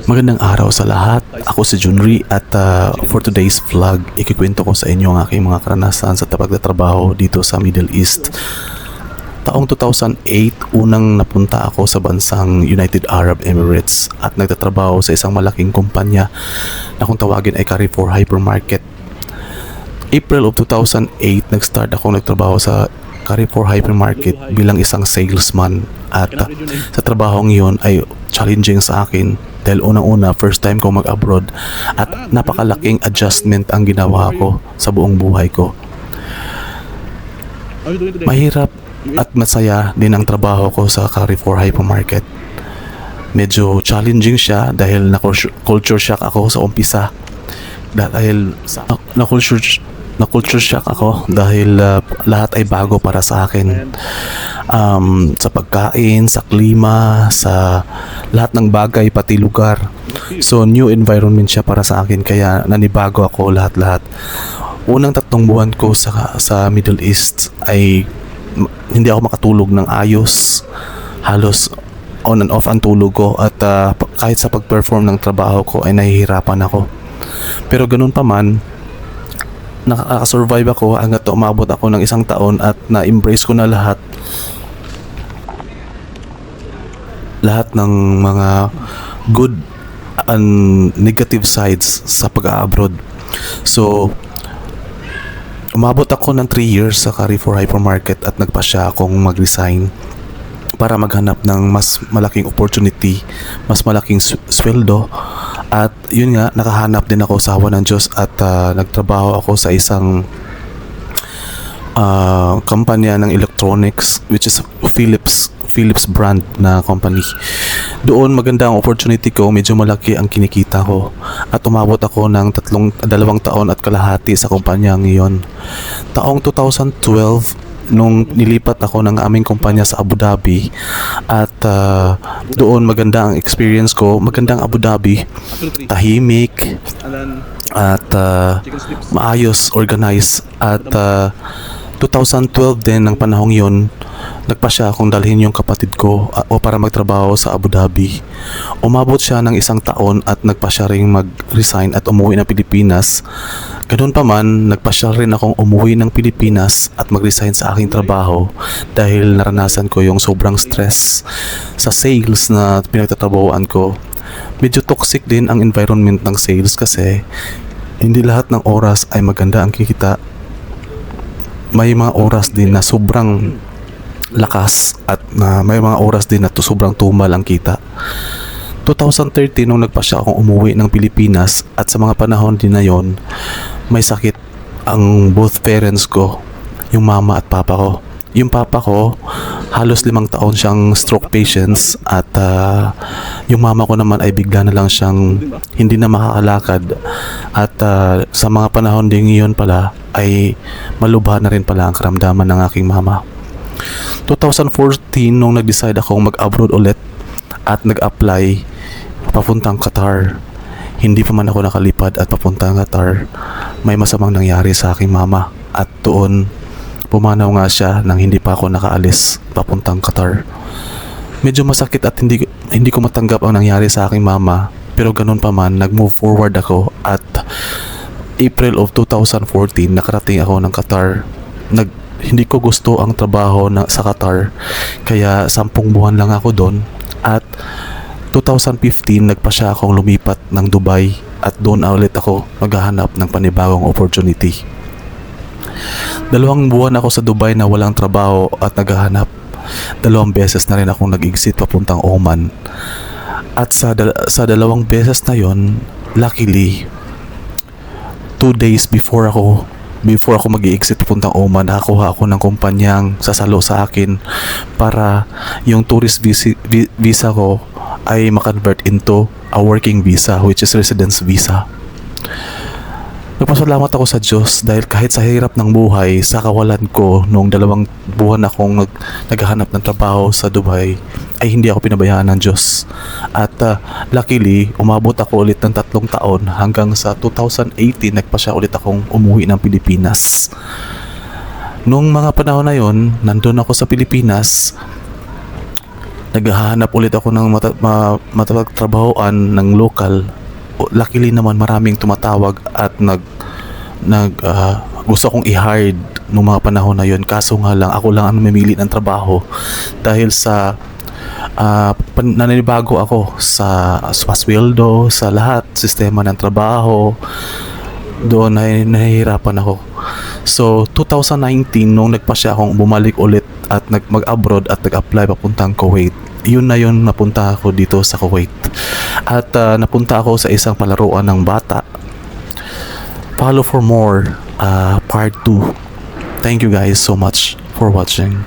Magandang araw sa lahat. Ako si Junri at for today's vlog, ikikwento ko sa inyo ang aking mga karanasan sa pagtatrabaho dito sa Middle East. Taong 2008, unang napunta ako sa bansang United Arab Emirates at nagtatrabaho sa isang malaking kumpanya na kung tawagin ay Carrefour Hypermarket. April of 2008, nag-start ako nagtrabaho sa Carrefour Hypermarket bilang isang salesman at sa trabahong iyon ay challenging sa akin dahil unang-una first time ko mag-abroad at napakalaking adjustment ang ginawa ko sa buong buhay ko. Mahirap at masaya din ang trabaho ko sa Carrefour Hypermarket. Medyo challenging siya dahil na-culture shock ako sa umpisa. Dahil na-culture shock ako dahil lahat ay bago para sa akin. Sa pagkain, sa klima, sa lahat ng bagay, pati lugar. So new environment siya para sa akin kaya nanibago ako lahat-lahat. Unang 3 buwan ko sa Middle East ay hindi ako makatulog ng ayos. Halos on and off ang tulog ko at kahit sa pag-perform ng trabaho ko ay nahihirapan ako. Pero ganun pa man, nakaka-survive ako hanggat umabot ako ng 1 taon at na-embrace ko na lahat ng mga good and negative sides sa pag-abroad. So umabot ako ng 3 years sa Carrefour Hypermarket at nagpasya akong mag-resign para maghanap ng mas malaking opportunity, mas malaking sweldo. At yun nga, nakahanap din ako sa awa ng Diyos at nagtrabaho ako sa isang kumpanya ng electronics which is Philips brand na company. Doon maganda ang opportunity ko, medyo malaki ang kinikita ko at umabot ako ng 2 taon at kalahati sa kumpanya ngayon. Taong 2012 nung nilipat ako ng aming kumpanya sa Abu Dhabi at doon maganda ang experience ko. Magandang Abu Dhabi, tahimik at maayos, organized. At 2012 din ng panahong yon, nagpasya akong dalhin yung kapatid ko o para magtrabaho sa Abu Dhabi. Umabot siya ng 1 taon at nagpasya ring mag-resign at umuwi ng Pilipinas. Ganun pa man, nagpasya rin akong umuwi ng Pilipinas at mag-resign sa aking trabaho dahil naranasan ko yung sobrang stress sa sales na pinagtatrabahoan ko. Medyo toxic din ang environment ng sales kasi hindi lahat ng oras ay maganda ang kikita. May mga oras din na sobrang lakas at may mga oras din na sobrang tumal ang kita. 2013 nung nagpasya akong umuwi ng Pilipinas at sa mga panahon din na yon, may sakit ang both parents ko, yung mama at papa ko. Yung papa ko, halos 5 taon siyang stroke patients at yung mama ko naman ay bigla na lang siyang hindi na makakalakad at sa mga panahon din ngayon pala ay malubha na rin pala ang karamdaman ng aking mama. 2014 nung nag-decide akong mag-abroad ulit at nag-apply papuntang Qatar. Hindi pa man ako nakalipad at papuntang Qatar, may masamang nangyari sa aking mama at doon pumanaw nga siya nang hindi pa ako nakaalis papuntang Qatar. Medyo masakit at hindi ko matanggap ang nangyari sa aking mama, pero ganun pa man, nag-move forward ako at April of 2014 nakarating ako ng Qatar. Hindi ko gusto ang trabaho sa Qatar kaya 10 buwan lang ako doon at 2015 nagpasya akong lumipat ng Dubai at doon ulit ako maghahanap ng panibagong opportunity. 2 buwan ako sa Dubai na walang trabaho at naghahanap. 2 beses na rin akong nag-exit papuntang Oman. At sa 2 beses na yon, luckily 2 days before ako mag-i-exit papuntang Oman, nakakuha ako ng kumpanyang sasalo sa akin para yung tourist visa ko ay makonvert into a working visa which is residence visa. Nagpasalamat ako sa Diyos dahil kahit sa hirap ng buhay, sa kawalan ko noong 2 buwan akong naghahanap ng trabaho sa Dubai, ay hindi ako pinabayaan ng Diyos. At luckily, umabot ako ulit ng 3 taon hanggang sa 2018 nagpasya ulit akong umuwi ng Pilipinas. Noong mga panahon na yon, nandun ako sa Pilipinas, naghahanap ulit ako ng matapagtrabahoan ng local. Luckily naman maraming tumatawag at gusto kong i-hired nung mga panahon na yon. Kaso nga lang ako lang ang mamili ng trabaho dahil sa naninibago ako sa sweldo, sa lahat sistema ng trabaho. Doon ay nahihirapan ako. So 2019 nung nagpasya akong bumalik ulit at mag-abroad at nag-apply papuntang Kuwait, yun napunta ako dito sa Kuwait. At napunta ako sa isang palaruan ng bata. Follow for more part 2. Thank you guys so much for watching.